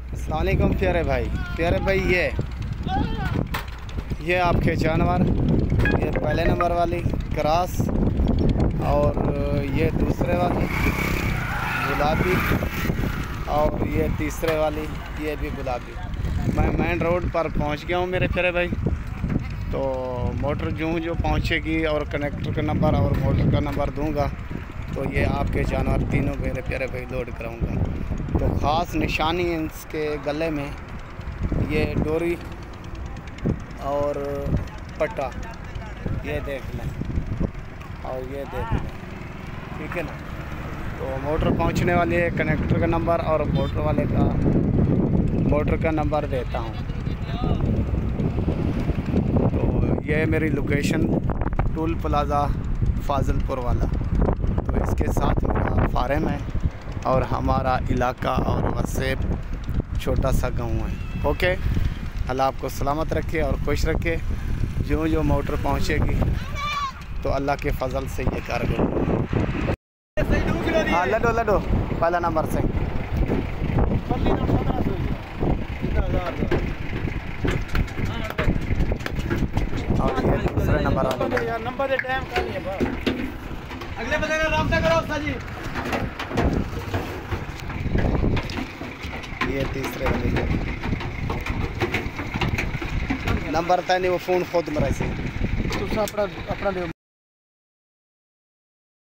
अस्सलाम वालेकुम प्यारे भाई, ये आपके जानवर, ये पहले नंबर वाली क्रॉस और ये दूसरे वाली गुलाबी और ये तीसरे वाली ये भी गुलाबी। मैं मेन रोड पर पहुंच गया हूं मेरे प्यारे भाई। तो मोटर जो पहुंचेगी और कनेक्टर का नंबर और मोटर का नंबर दूंगा तो ये आपके जानवर तीनों मेरे प्यारे भाई लोड कराऊंगा। तो ख़ास निशानी इसके गले में ये डोरी और पट्टा ये देख लें और ये देख लें, ठीक है ना। तो मोटर पहुंचने वाली है, कनेक्टर का नंबर और मोटर वाले का मोटर का नंबर देता हूं। तो ये मेरी लोकेशन टूल प्लाज़ा फाजिलपुर वाला। तो इसके साथ मेरा फार्म है और हमारा इलाका और वसेब छोटा सा गांव है। ओके, अल्लाह आपको सलामत रखे और खुश रखे। जो मोटर पहुंचेगी तो अल्लाह के फजल से ये कार्गो। हाँ लडो पहला नंबर से और ये दूसरे नंबर वाले नंबर टाइम का नहीं है, अगले बंदे का रास्ता करो साजी। ये तीसरे वाले नंबर था नहीं, वो फ़ोन खुद मरा से अपना